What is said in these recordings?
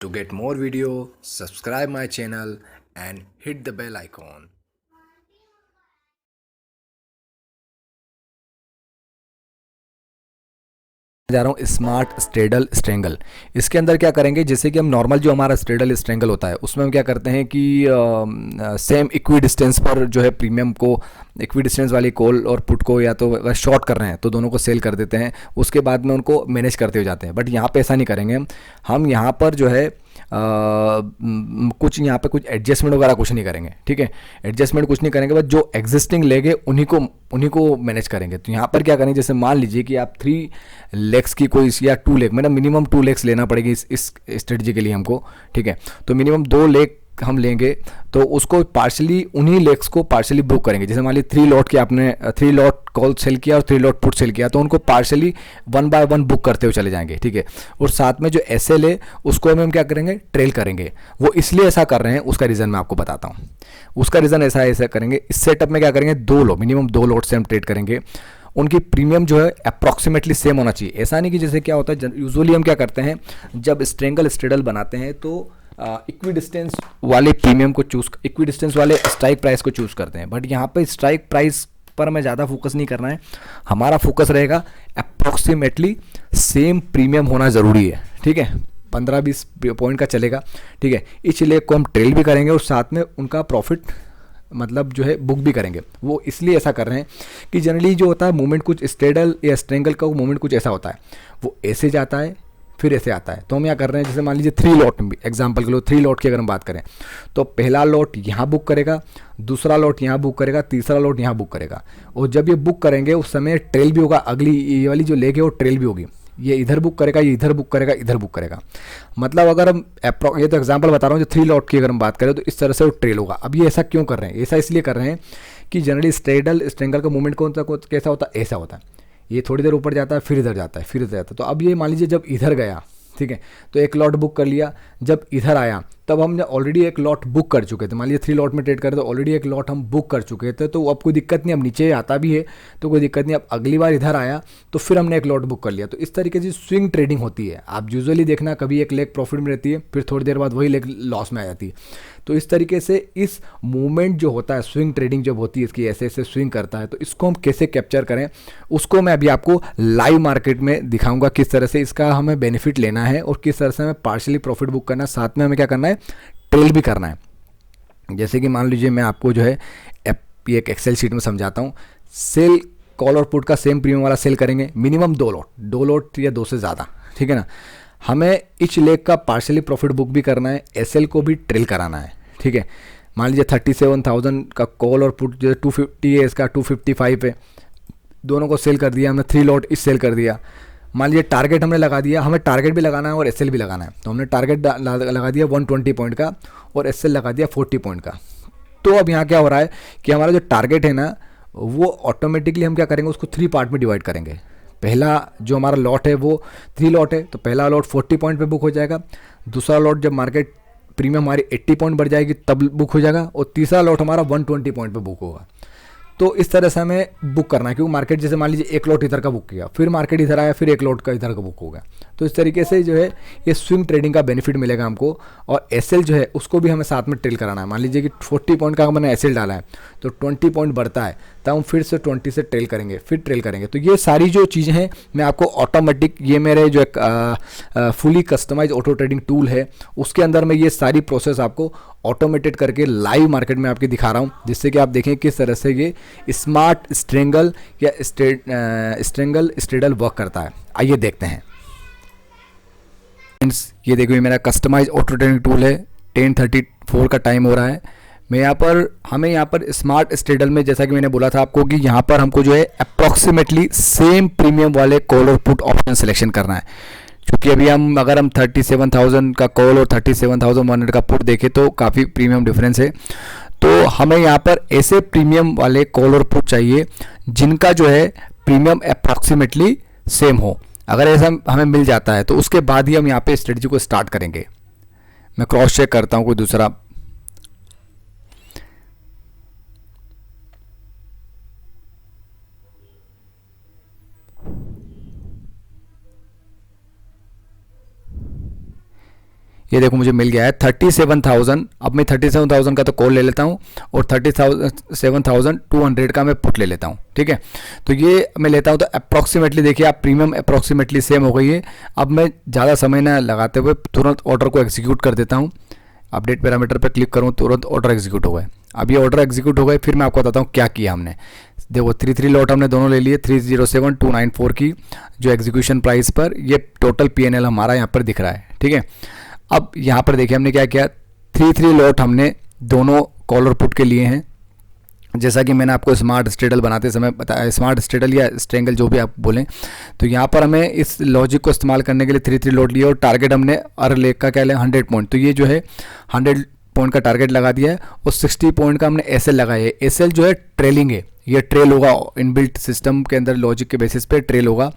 To get more video, subscribe my channel and hit the bell icon. जा रहा हूँ smart straddle strangle. इसके अंदर क्या करेंगे, जैसे कि हम नॉर्मल जो हमारा स्ट्रेडल स्ट्रेंगल होता है उसमें हम क्या करते हैं कि सेम इक्वी डिस्टेंस पर जो है प्रीमियम को, इक्वी डिस्टेंस वाली कॉल और पुट को या तो अगर शॉर्ट कर रहे हैं तो दोनों को सेल कर देते हैं, उसके बाद में उनको मैनेज करते हुए जाते हैं। बट यहाँ पे ऐसा नहीं करेंगे हम यहाँ पर जो है कुछ यहाँ पे कुछ एडजस्टमेंट वगैरह कुछ नहीं करेंगे। ठीक है, एडजस्टमेंट कुछ नहीं करेंगे, बस जो एग्जिस्टिंग लेगे उन्हीं को मैनेज करेंगे। तो यहाँ पर क्या करेंगे, जैसे मान लीजिए कि आप 3 लेग्स की कोई या 2 लेग, मतलब मिनिमम 2 लेग्स लेना पड़ेगी इस स्ट्रेटजी के लिए हमको। ठीक है, तो मिनिमम 2 लेग हम लेंगे, तो उसको पार्शली उन्हीं लेग्स को पार्शली बुक करेंगे। जैसे मान लीजिए 3 लॉट की आपने 3 लॉट कॉल सेल किया और 3 लॉट पुट सेल किया, तो उनको पार्शली 1 बाय 1 बुक करते हुए चले जाएंगे। ठीक है, और साथ में जो एस एल है उसको हम क्या करेंगे, ट्रेल करेंगे। वो इसलिए ऐसा कर रहे हैं, उसका रीज़न मैं आपको बताता हूँ। उसका रीज़न ऐसा करेंगे, इस सेटअप में क्या करेंगे, 2 लॉट मिनिमम 2 लॉट से हम ट्रेड करेंगे। उनकी प्रीमियम जो है अप्रॉक्सीमेटली सेम होना चाहिए। ऐसा नहीं कि जैसे क्या होता है, यूजुअली हम क्या करते हैं जब स्ट्रेंगल स्ट्रेडल बनाते हैं तो इक्वी डिस्टेंस वाले प्रीमियम को चूज, इक्वी डिस्टेंस वाले स्ट्राइक प्राइस को चूज करते हैं। बट यहाँ पे स्ट्राइक प्राइस पर हमें ज़्यादा फोकस नहीं करना है, हमारा फोकस रहेगा अप्रॉक्सीमेटली सेम प्रीमियम होना ज़रूरी है। ठीक है, 15-20 पॉइंट का चलेगा। ठीक है, इसलिए को हम ट्रेल भी करेंगे और साथ में उनका प्रॉफिट मतलब जो है बुक भी करेंगे। वो इसलिए ऐसा कर रहे हैं कि जनरली जो होता है मूवमेंट कुछ स्ट्रेडल या स्ट्रेंगल का मूवमेंट कुछ ऐसा होता है, वो ऐसे जाता है फिर ऐसे आता है। तो हम क्या कर रहे हैं, जैसे मान लीजिए 3 लॉट में एग्जांपल के लिए 3 लॉट की अगर हम बात करें, तो पहला लॉट यहाँ बुक करेगा, दूसरा लॉट यहाँ बुक करेगा, तीसरा लॉट यहाँ बुक करेगा। और जब ये बुक करेंगे उस समय ट्रेल भी होगा, अगली ये वाली जो लेग है वो ट्रेल भी होगी। ये इधर बुक करेगा, ये इधर बुक करेगा, इधर बुक करेगा। मतलब अगर हम ये तो एग्जांपल बता रहा हूँ, जो 3 लॉट की अगर हम बात करें तो इस तरह से वो ट्रेल होगा। अब ये ऐसा क्यों कर रहे हैं, ऐसा इसलिए कर रहे हैं कि जनरली स्ट्रेडल स्ट्रेंगल का मूवमेंट कौन सा कैसा होता है, ऐसा होता है। ये थोड़ी देर ऊपर जाता है, फिर इधर जाता है, फिर इधर जाता है। तो अब ये मान लीजिए जब इधर गया, ठीक है, तो 1 लॉट बुक कर लिया। जब इधर आया तब हम ऑलरेडी 1 लॉट बुक कर चुके थे। मान लीजिए 3 लॉट में ट्रेड करें तो ऑलरेडी 1 लॉट हम बुक कर चुके थे, तो अब कोई दिक्कत नहीं, अब नीचे आता भी है तो कोई दिक्कत नहीं। अब अगली बार इधर आया तो फिर हमने 1 लॉट बुक कर लिया। तो इस तरीके से स्विंग ट्रेडिंग होती है। आप यूजुअली देखना, कभी एक लेग प्रॉफिट में रहती है, फिर थोड़ी देर बाद वही लेग लॉस में आ जाती है। तो इस तरीके से इस मूवमेंट जो होता है, स्विंग ट्रेडिंग जब होती है, इसकी ऐसे ऐसे स्विंग करता है, तो इसको हम कैसे कैप्चर करें उसको मैं अभी आपको लाइव मार्केट में दिखाऊंगा, किस तरह से इसका हमें बेनिफिट लेना है और किस तरह से हमें पार्शली प्रॉफिट बुक करना है, साथ में हमें क्या करना है, ट्रेल भी करना है। जैसे कि मान लीजिए मैं आपको जो है एक एक्सेल शीट में समझाता हूँ। सेल कॉल और पुट का सेम प्रीमियम वाला सेल करेंगे, मिनिमम 2 लॉट, 2 लॉट या 2 से ज़्यादा। ठीक है ना, हमें इच लेग का पार्शली प्रॉफिट बुक भी करना है, एसएल को भी ट्रेल कराना है। ठीक है, मान लीजिए 37,000 का कॉल और पुट जो 250 है, इसका 255 है, दोनों को सेल कर दिया हमने, 3 लॉट इस सेल कर दिया। मान लीजिए टारगेट हमने लगा दिया, हमें टारगेट भी लगाना है और एसएल भी लगाना है, तो हमने टारगेट लगा दिया 120 पॉइंट का और एसएल लगा दिया 40 पॉइंट का। तो अब यहाँ क्या हो रहा है कि हमारा जो टारगेट है ना, वो ऑटोमेटिकली हम क्या करेंगे, उसको 3 पार्ट में डिवाइड करेंगे। पहला जो हमारा लॉट है वो 3 लॉट है, तो पहला लॉट 40 पॉइंट पे बुक हो जाएगा। दूसरा लॉट जब मार्केट प्रीमियम हमारी 80 पॉइंट बढ़ जाएगी तब बुक हो जाएगा, और तीसरा लॉट हमारा 120 पॉइंट पे बुक होगा। तो इस तरह से हमें बुक करना है, क्योंकि मार्केट जैसे मान लीजिए 1 लॉट इधर का बुक किया, फिर मार्केट इधर आया, फिर 1 लॉट का इधर का बुक हो गया। तो इस तरीके से जो है ये स्विंग ट्रेडिंग का बेनिफिट मिलेगा हमको। और एसएल जो है उसको भी हमें साथ में ट्रेल कराना है। मान लीजिए कि 40 पॉइंट का मैंने एसएल डाला है, तो 20 पॉइंट बढ़ता है, तब हम फिर से 20 से ट्रेल करेंगे, फिर ट्रेल करेंगे। तो ये सारी जो चीज़ें हैं मैं आपको ऑटोमेटिक, ये मेरे जो एक fully customise auto trading tool है उसके अंदर मैं ये सारी प्रोसेस आपको ऑटोमेटेड करके लाइव मार्केट में आपके दिखा रहा हूँ, जिससे कि आप देखें किस तरह से ये स्मार्ट स्ट्रेंगल या स्ट्रेंगल स्ट्रेडल वर्क करता है। आइए देखते हैं। फ्रेंड्स, ये देखो, ये मेरा कस्टमाइज ऑटो ट्रेडिंग टूल है। 10:34 का टाइम हो रहा है। मैं यहाँ पर हमें यहाँ पर स्मार्ट स्ट्रेडल में, जैसा कि मैंने बोला था आपको, कि यहाँ पर हमको जो है अप्रॉक्सीमेटली सेम प्रीमियम वाले कॉल और पुट ऑप्शन सिलेक्शन करना है। क्योंकि अभी हम अगर हम 37,000 का कॉल और 37,100 का पुट देखें तो काफ़ी प्रीमियम डिफरेंस है। तो हमें यहाँ पर ऐसे प्रीमियम वाले कॉल और पुट चाहिए जिनका जो है प्रीमियम अप्रॉक्सीमेटली सेम हो। अगर ऐसा हमें मिल जाता है तो उसके बाद ही हम यहाँ पे स्ट्रेटजी को स्टार्ट करेंगे। मैं क्रॉस चेक करता हूँ कोई दूसरा। ये देखो मुझे मिल गया है 37,000। अब मैं 37,000 का तो कॉल ले लेता हूँ और 37,200 का मैं पुट ले लेता हूँ, ठीक है। तो ये मैं लेता हूँ तो अप्रॉक्सीमेटली देखिए आप प्रीमियम अप्रॉक्सीमेटली सेम हो गई है। अब मैं ज़्यादा समय ना लगाते हुए तुरंत ऑर्डर को एग्जीक्यूट कर देता हूँ। अपडेट पैरामीटर पर क्लिक करूँ, तुरंत ऑर्डर एग्जीक्यूट हो गए। अब ये ऑर्डर एग्जीक्यूट हो गए। फिर मैं आपको बताता हूँ क्या किया हमने। देखो 3 लॉट हमने दोनों ले लिए 307,294 की जो एग्जीक्यूशन प्राइस पर, ये टोटल PNL हमारा यहाँ पर दिख रहा है, ठीक है। अब यहाँ पर देखिए हमने क्या किया, 3 लॉट हमने दोनों कॉलर पुट के लिए हैं। जैसा कि मैंने आपको स्मार्ट स्ट्रेडल बनाते समय बताया, स्मार्ट स्ट्रेडल या स्ट्रेंगल जो भी आप बोलें, तो यहाँ पर हमें इस लॉजिक को इस्तेमाल करने के लिए 3 लॉट लिए और टारगेट हमने लेग का क्या लिया 100 पॉइंट। तो ये जो है 100 पॉइंट का टारगेट लगा दिया है और 60 पॉइंट का हमने SL लगाया है। SL जो है ट्रेलिंग है, ये ट्रेल होगा इनबिल्ट सिस्टम के अंदर, लॉजिक के बेसिस पे ट्रेल होगा।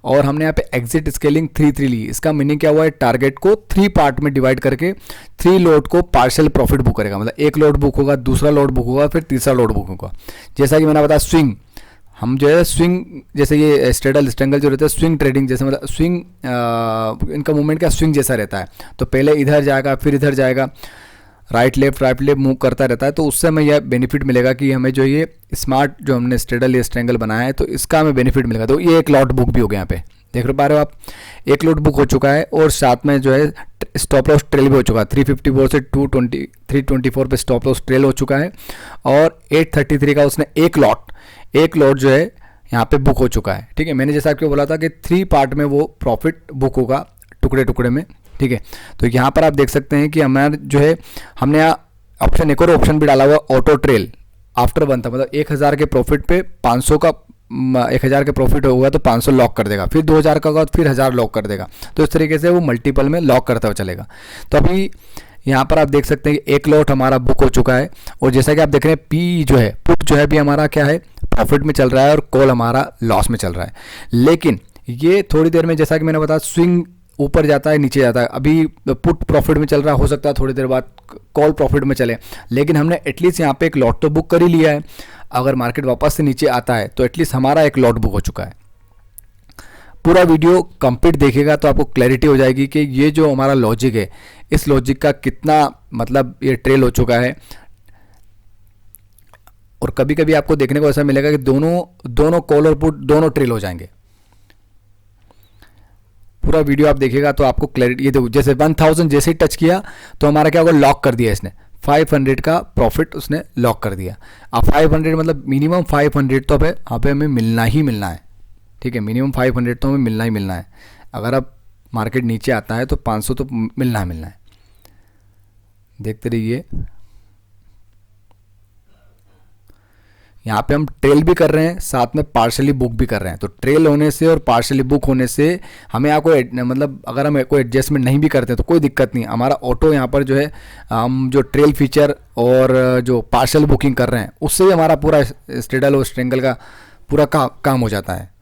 और हमने यहाँ पे एग्जिट स्केलिंग 3 ली। इसका मीनिंग क्या हुआ है, टारगेट को 3 पार्ट में डिवाइड करके 3 लोड को पार्शियल प्रॉफिट बुक करेगा। मतलब एक लोड बुक होगा, दूसरा लोड बुक होगा, फिर तीसरा लोड बुक होगा। जैसा कि मैंने बताया स्विंग, हम जो है स्विंग, जैसे ये स्ट्रेडल स्ट्रेंगल जो रहता है स्विंग ट्रेडिंग, जैसे मतलब स्विंग इनका मूवमेंट क्या स्विंग जैसा रहता है। तो पहले इधर जाएगा, फिर इधर जाएगा, राइट लेफ्ट मूव करता रहता है। तो उससे हमें यह बेनिफिट मिलेगा कि हमें जो ये स्मार्ट जो हमने स्ट्रेडल या स्ट्रेंगल बनाया है तो इसका हमें बेनिफिट मिलेगा। तो ये एक लॉट बुक भी हो गया, यहाँ पे देख पा रहे हो आप, एक लॉट बुक हो चुका है और साथ में जो है स्टॉप लॉस ट्रेल भी हो चुका है। 354 से 324 पे स्टॉप लॉस ट्रेल हो चुका है और 833 का उसने एक लॉट जो है यहाँ पे बुक हो चुका है, ठीक है। मैंने जैसा आपको बोला था कि 3 पार्ट में वो प्रॉफिट बुक होगा, टुकड़े टुकड़े में, ठीक है। तो यहाँ पर आप देख सकते हैं कि हमारा जो है हमने यहाँ ऑप्शन एक और ऑप्शन भी डाला हुआ ऑटो ट्रेल आफ्टर 1 था, मतलब 1000 के प्रॉफिट पे 500 का 1000 के प्रॉफिट होगा तो 500 लॉक कर देगा, फिर 2000 का होगा तो फिर 1000 लॉक कर देगा। तो इस तरीके से वो मल्टीपल में लॉक करता हुआ चलेगा। तो अभी यहाँ पर आप देख सकते हैं कि एक लॉट हमारा बुक हो चुका है और जैसा कि आप देख रहे हैं पी जो है पुट जो है भी हमारा क्या है प्रॉफिट में चल रहा है और कॉल हमारा लॉस में चल रहा है। लेकिन ये थोड़ी देर में जैसा कि मैंने बताया स्विंग ऊपर जाता है नीचे जाता है। अभी पुट प्रॉफिट में चल रहा है, हो सकता है थोड़ी देर बाद कॉल प्रॉफिट में चले, लेकिन हमने एटलीस्ट यहाँ पे एक लॉट तो बुक कर ही लिया है। अगर मार्केट वापस से नीचे आता है तो एटलीस्ट हमारा एक लॉट बुक हो चुका है। पूरा वीडियो कंप्लीट देखेगा तो आपको क्लैरिटी हो जाएगी कि ये जो हमारा लॉजिक है इस लॉजिक का कितना मतलब ये ट्रेल हो चुका है। और कभी कभी आपको देखने को ऐसा मिलेगा कि दोनों कॉल और पुट दोनों ट्रेल हो जाएंगे। पूरा वीडियो आप देखिएगा तो आपको क्लैरिटी, ये देखो जैसे 1000 जैसे ही टच किया तो हमारा क्या होगा लॉक कर दिया इसने, 500 का प्रॉफिट उसने लॉक कर दिया। अब 500 मतलब मिनिमम 500 तो यहाँ पे हमें मिलना ही मिलना है, ठीक है। मिनिमम 500 तो हमें मिलना ही मिलना है। अगर अब मार्केट नीचे आता है तो 500 तो मिलना है मिलना है। देखते रहिए, यहाँ पे हम ट्रेल भी कर रहे हैं साथ में पार्शली बुक भी कर रहे हैं। तो ट्रेल होने से और पार्शली बुक होने से हमें यहाँ कोई मतलब अगर हम कोई एडजस्टमेंट नहीं भी करते तो कोई दिक्कत नहीं। हमारा ऑटो यहाँ पर जो है हम जो ट्रेल फीचर और जो पार्शल बुकिंग कर रहे हैं उससे ही हमारा पूरा स्ट्रेडल और स्ट्रेंगल का पूरा काम हो जाता है।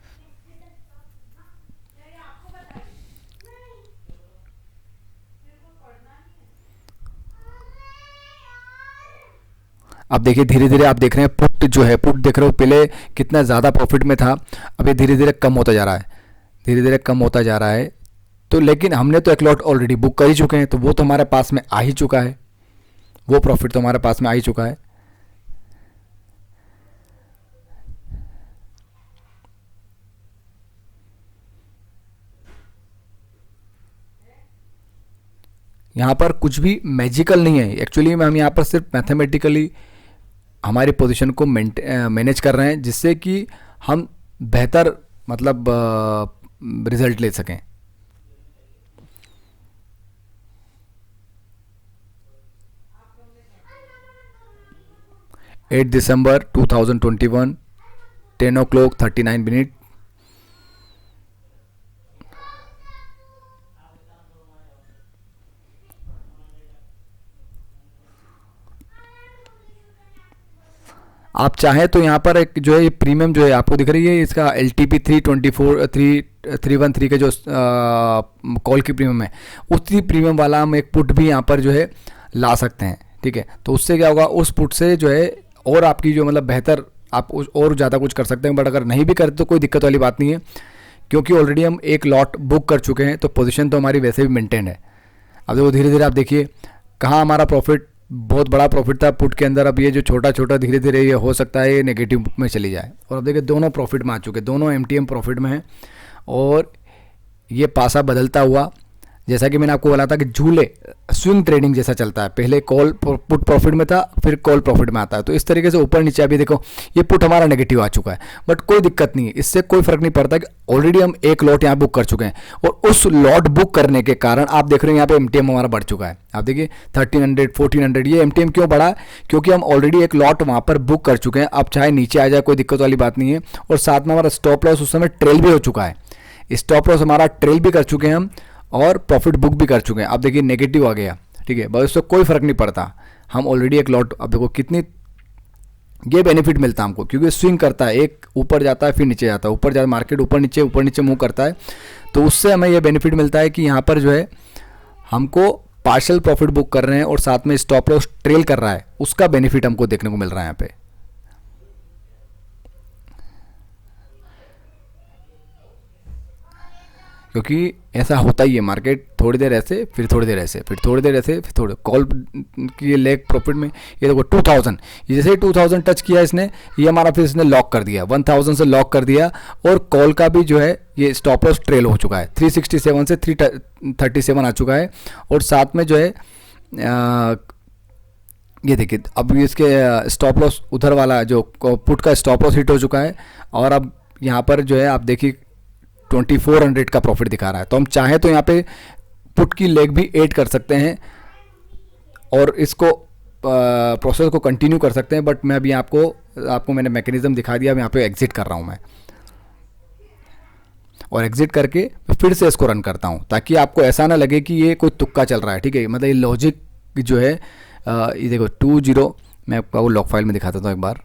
अब देखिए धीरे धीरे आप देख रहे हैं पुट जो है, पुट देख रहे हो पहले कितना ज़्यादा प्रॉफिट में था, अब ये धीरे धीरे कम होता जा रहा है, धीरे धीरे कम होता जा रहा है। तो लेकिन हमने तो एक लॉट ऑलरेडी बुक कर ही चुके हैं तो वो तो हमारे पास में आ ही चुका है, वो प्रॉफिट तो हमारे पास में आ ही चुका है। यहाँ पर कुछ भी मैजिकल नहीं है एक्चुअली में, हम यहाँ पर सिर्फ मैथमेटिकली हमारी पोजीशन को मैनेज कर रहे हैं जिससे कि हम बेहतर मतलब रिजल्ट ले सकें। 8 दिसंबर 2021 10:39 आप चाहें तो यहाँ पर एक जो है ये प्रीमियम जो है आपको दिख रही है इसका LTP 313 के जो कॉल की प्रीमियम है उसी प्रीमियम वाला हम एक पुट भी यहाँ पर जो है ला सकते हैं, ठीक है। तो उससे क्या होगा उस पुट से जो है और आपकी जो मतलब बेहतर आप और ज़्यादा कुछ कर सकते हैं। बट अगर नहीं भी करते तो कोई दिक्कत वाली बात नहीं है क्योंकि ऑलरेडी हम एक लॉट बुक कर चुके हैं तो पोजीशन तो हमारी वैसे भी मेंटेन है। अब देखो धीरे धीरे आप देखिए कहाँ हमारा प्रॉफिट, बहुत बड़ा प्रॉफिट था पुट के अंदर, अब ये जो छोटा छोटा धीरे धीरे ये हो सकता है ये नेगेटिव में चली जाए। और अब देखिए दोनों प्रॉफिट में आ चुके, दोनों एमटीएम प्रॉफिट में हैं। और ये पासा बदलता हुआ, जैसा कि मैंने आपको बोला था कि झूले स्विंग ट्रेडिंग जैसा चलता है, पहले कॉल पुट प्रॉफिट में था फिर कॉल प्रॉफिट में आता है। तो इस तरीके से ऊपर नीचे अभी देखो ये पुट हमारा नेगेटिव आ चुका है, बट कोई दिक्कत नहीं है, इससे कोई फर्क नहीं पड़ता कि ऑलरेडी हम एक लॉट यहाँ बुक कर चुके हैं। और उस लॉट बुक करने के कारण आप देख रहे हैं यहाँ पे एमटीएम हमारा बढ़ चुका है। आप देखिए 1300 1400, ये एमटीएम क्यों बढ़ा? क्योंकि हम ऑलरेडी एक लॉट वहाँ पर बुक कर चुके हैं। अब चाहे नीचे आ जाए कोई दिक्कत वाली बात नहीं है। और साथ में हमारा स्टॉप लॉस उस समय ट्रेल भी हो चुका है, स्टॉप लॉस हमारा ट्रेल भी कर चुके हैं हम, और प्रॉफिट बुक भी कर चुके हैं। अब देखिए नेगेटिव आ गया, ठीक है, बस उससे कोई फर्क नहीं पड़ता, हम ऑलरेडी एक लॉट, अब देखो कितनी ये बेनिफिट मिलता है हमको, क्योंकि स्विंग करता है, एक ऊपर जाता है फिर नीचे जाता है, ऊपर जाता मार्केट ऊपर नीचे मूव करता है। तो उससे हमें ये बेनिफिट मिलता है कि यहाँ पर जो है हमको पार्शियल प्रॉफिट बुक कर रहे हैं और साथ में स्टॉप लॉस ट्रेल कर रहा है, उसका बेनिफिट हमको देखने को मिल रहा है यहाँ पे। क्योंकि ऐसा होता ही है, मार्केट थोड़ी देर ऐसे फिर थोड़ी देर ऐसे फिर थोड़ी देर ऐसे फिर थोड़ी कॉल की लेग प्रॉफिट में ये देखो 2000, ये जैसे ही 2000 टच किया इसने, ये हमारा फिर इसने लॉक कर दिया, 1000 से लॉक कर दिया। और कॉल का भी जो है ये स्टॉप लॉस ट्रेल हो चुका है, 367 से 337 आ चुका है। और साथ में जो है ये देखिए अब इसके स्टॉप लॉस उधर वाला जो पुट का स्टॉप लॉस हिट हो चुका है। और अब यहाँ पर जो है आप देखिए 2400 का प्रॉफिट दिखा रहा है। तो हम चाहें तो यहाँ पे पुट की लेग भी ऐड कर सकते हैं और इसको प्रोसेस को कंटिन्यू कर सकते हैं। बट मैं अभी आपको मैंने मैकेनिज्म दिखा दिया, मैं यहाँ पे एग्जिट कर रहा हूँ मैं, और एग्जिट करके फिर से इसको रन करता हूँ, ताकि आपको ऐसा ना लगे कि ये कोई तुक्का चल रहा है, ठीक है। मतलब ये लॉजिक जो है ये देखो 20, मैं आपको लॉग फाइल में दिखाता हूँ एक बार,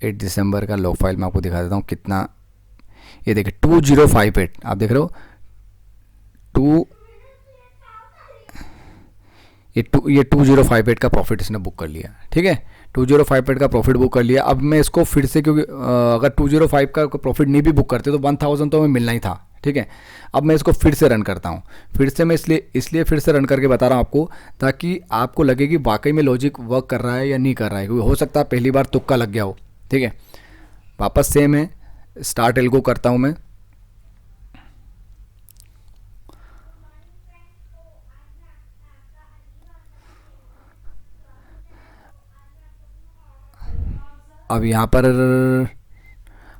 8 दिसंबर का लॉग फाइल में आपको दिखा देता हूँ कितना, ये देखिए 2058 आप देख रहे हो, ये 2058 का प्रॉफिट इसने बुक कर लिया, ठीक है, 2058 का प्रॉफिट बुक कर लिया। अब मैं इसको फिर से, क्योंकि अगर 205 का प्रॉफिट नहीं भी बुक करते तो 1000 तो हमें मिलना ही था, ठीक है। अब मैं इसको फिर से रन करता हूँ, फिर से मैं इसलिए फिर से रन करके बता रहा हूँ आपको, ताकि आपको लगे कि वाकई में लॉजिक वर्क कर रहा है या नहीं कर रहा है, क्योंकि हो सकता है पहली बार तुक्का लग गया हो, ठीक है। वापस सेम है, स्टार्ट एल्गो करता हूँ मैं, अब यहाँ पर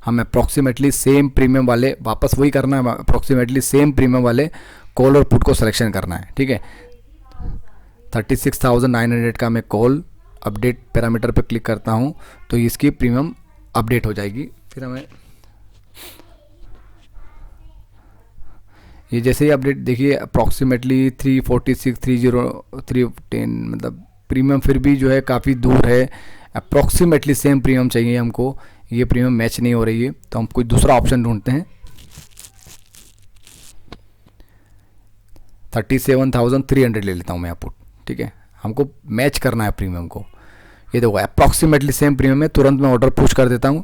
हम अप्रॉक्सीमेटली सेम प्रीमियम वाले, वापस वही करना है, अप्रॉक्सीमेटली सेम प्रीमियम वाले कॉल और पुट को सिलेक्शन करना है, ठीक है। 36,900 का मैं कॉल अपडेट पैरामीटर पे क्लिक करता हूँ तो इसकी प्रीमियम अपडेट हो जाएगी। फिर हमें ये जैसे ही अपडेट देखिए अप्रॉक्सीमेटली 346 310, मतलब प्रीमियम फिर भी जो है काफ़ी दूर है, अप्रॉक्सीमेटली सेम प्रीमियम चाहिए हमको, ये प्रीमियम मैच नहीं हो रही है, तो हम कोई दूसरा ऑप्शन ढूंढते हैं। 37,300 ले लेता हूँ मैं आउटपुट, ठीक है, हमको मैच करना है प्रीमियम को। ये देखो अप्रॉक्सीमेटली सेम प्रीमियम है, तुरंत मैं ऑर्डर पुश कर देता हूँ।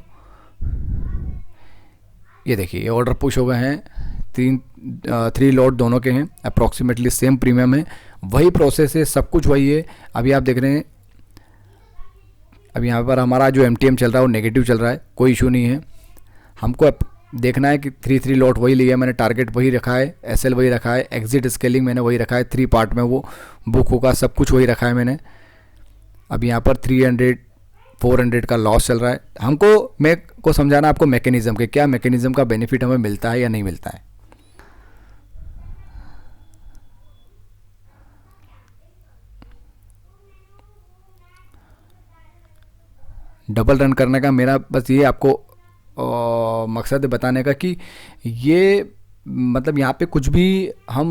ये देखिए ये ऑर्डर पुश हो गए हैं, 3 लॉट दोनों के हैं, अप्रॉक्सीमेटली सेम प्रीमियम है, वही प्रोसेस है, सब कुछ वही है। अभी आप देख रहे हैं अब यहाँ पर हमारा जो एमटीएम चल रहा है वो नेगेटिव चल रहा है, कोई इशू नहीं है। हमको देखना है कि 3 लॉट वही लिया मैंने, टारगेट वही रखा है, एसएल वही रखा है, एग्जिट स्केलिंग मैंने वही रखा है, 3 पार्ट में वो बुक होगा, सब कुछ वही रखा है मैंने। अब यहाँ पर 300 400 का लॉस चल रहा है। मैं को समझाना आपको मैकेनिज्म के, क्या मैकेनिज्म का बेनिफिट हमें मिलता है या नहीं मिलता है। डबल रन करने का मेरा बस ये आपको मकसद है बताने का कि ये मतलब यहाँ पे कुछ भी हम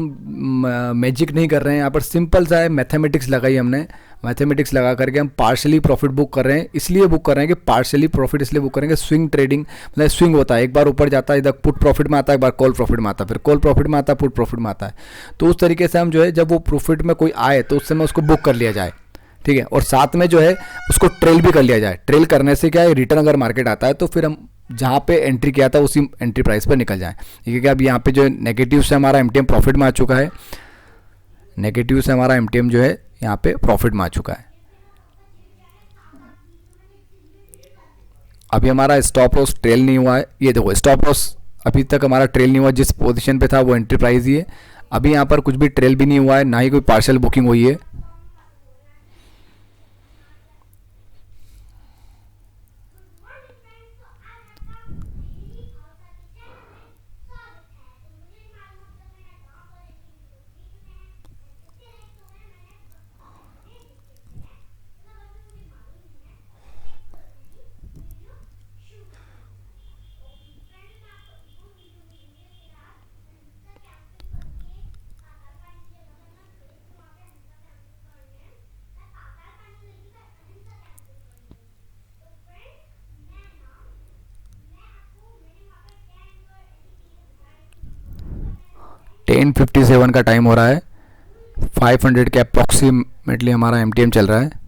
मैजिक नहीं कर रहे हैं, यहाँ पर सिंपल सा है, मैथमेटिक्स लगाई हमने, मैथमेटिक्स लगा करके हम पार्शली प्रॉफिट बुक कर रहे हैं। इसलिए बुक कर रहे हैं कि पार्शली प्रॉफिट इसलिए बुक करेंगे, स्विंग ट्रेडिंग मतलब स्विंग होता है, एक बार ऊपर जाता है, इधर पुट प्रॉफिट में आता है, एक बार कॉल प्रॉफिट में आता है, फिर कॉल प्रॉफिट में आता है, पुट प्रॉफिट में आता है। तो उस तरीके से हम जो है जब वो प्रॉफिट में कोई आए तो उस समय उसको बुक कर लिया जाए, ठीक है, और साथ में जो है उसको ट्रेल भी कर लिया जाए। ट्रेल करने से क्या है, रिटर्न अगर मार्केट आता है तो फिर हम जहाँ पे एंट्री किया था उसी एंट्री प्राइस पर निकल जाए। क्योंकि अब यहाँ पे जो नेगेटिव से हमारा एमटीएम प्रॉफिट में आ चुका है, नेगेटिव से हमारा एमटीएम जो है यहाँ पे प्रॉफिट में आ चुका है। अभी हमारा स्टॉप लॉस ट्रेल नहीं हुआ है, ये देखो स्टॉप लॉस अभी तक हमारा ट्रेल नहीं हुआ, जिस पोजीशन पे था वो एंट्री प्राइस ही है। अभी यहाँ पर कुछ भी ट्रेल भी नहीं हुआ है, ना ही कोई पार्शियल बुकिंग हुई है। टेन 57 का टाइम हो रहा है, 500 के अप्रॉक्सीमेटली हमारा एमटीएम चल रहा है।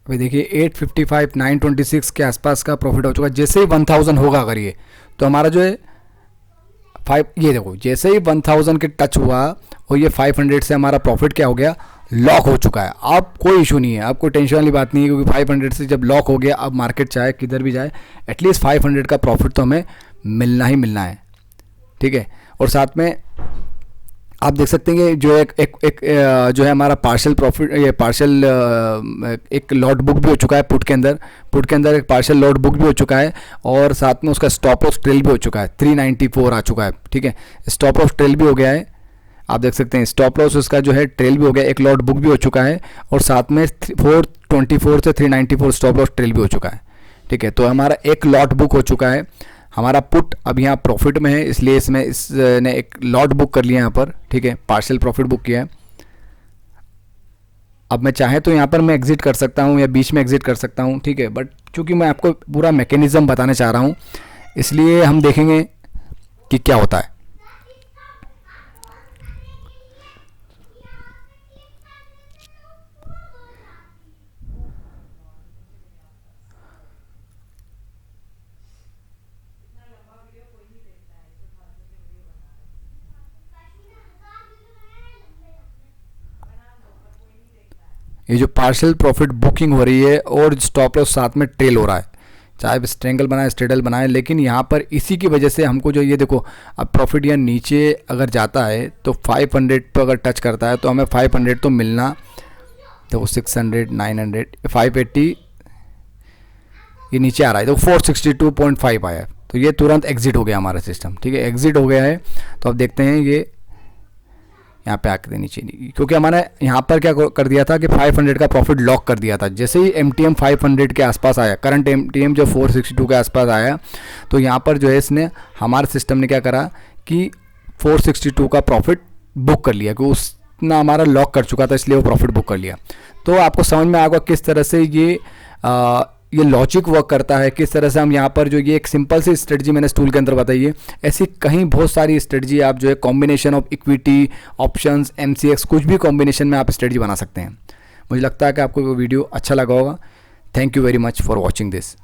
अभी देखिए 855 926 के आसपास का प्रॉफिट हो चुका है। जैसे ही 1000 होगा अगर ये, तो हमारा जो है ये देखो जैसे ही 1000 के टच हुआ और ये 500 से हमारा प्रॉफिट क्या हो गया, लॉक हो चुका है। अब कोई इशू नहीं है, अब कोई टेंशन वाली बात नहीं है, क्योंकि 500 से जब लॉक हो गया, अब मार्केट चाहे किधर भी जाए एटलीस्ट 500 का प्रॉफिट तो हमें मिलना ही मिलना है, ठीक है। और साथ में आप देख सकते हैं कि जो एक जो है हमारा पार्शियल प्रॉफिट, ये पार्शियल एक लॉट बुक भी हो चुका है पुट के अंदर एक पार्शियल लॉट बुक भी हो चुका है, और साथ में उसका स्टॉप लॉस ट्रेल भी हो चुका है, 394 आ चुका है, ठीक है। स्टॉप लॉस ट्रेल भी हो गया है, आप देख सकते हैं स्टॉप लॉस उसका जो है ट्रेल भी हो गया, एक लॉट बुक भी हो चुका है, और साथ में 424 से 394 स्टॉप लॉस ट्रेल भी हो चुका है, ठीक है। तो हमारा एक लॉट बुक हो चुका है। हमारा पुट अब यहाँ प्रॉफिट में है, इसलिए इसमें इसने एक लॉट बुक कर लिया यहाँ पर, ठीक है, पार्शियल प्रॉफिट बुक किया है। अब मैं चाहे तो यहाँ पर मैं एग्जिट कर सकता हूँ या बीच में एग्जिट कर सकता हूँ, ठीक है, बट चूंकि मैं आपको पूरा मैकेनिज्म बताना चाह रहा हूँ, इसलिए हम देखेंगे कि क्या होता है। ये जो पार्शियल प्रॉफिट बुकिंग हो रही है और स्टॉप लॉस साथ में ट्रेल हो रहा है, चाहे स्ट्रेंगल बनाए स्ट्रेडल बनाए, लेकिन यहाँ पर इसी की वजह से हमको जो ये देखो अब प्रॉफिट यहाँ नीचे अगर जाता है तो 500 पर अगर टच करता है तो हमें 500 तो मिलना, देखो 600 900 580 ये नीचे आ रहा है, तो 462.5 आया है, तो ये तुरंत एग्जिट हो गया हमारा सिस्टम, ठीक है, एग्जिट हो गया है। तो अब देखते हैं ये यहाँ पे आकर नीचे नहीं, क्योंकि हमारे यहाँ पर क्या कर दिया था कि 500 का प्रॉफिट लॉक कर दिया था। जैसे ही एमटीएम 500 के आसपास आया, करंट एमटीएम जो 462 के आसपास आया, तो यहाँ पर जो है इसने हमारे सिस्टम ने क्या करा कि 462 का प्रॉफिट बुक कर लिया, कि उसना हमारा लॉक कर चुका था, इसलिए वो प्रॉफिट बुक कर लिया। तो आपको समझ में आएगा किस तरह से ये लॉजिक वर्क करता है, किस तरह से हम यहाँ पर जो ये एक सिंपल सी स्ट्रेटजी मैंने इस टूल के अंदर बताई है, ऐसी कहीं बहुत सारी स्ट्रेटजी आप जो है combination of equity, options, MCX, कुछ भी कॉम्बिनेशन में आप स्ट्रेटजी बना सकते हैं। मुझे लगता है कि आपको वो वीडियो अच्छा लगा होगा। Thank you very much for watching this.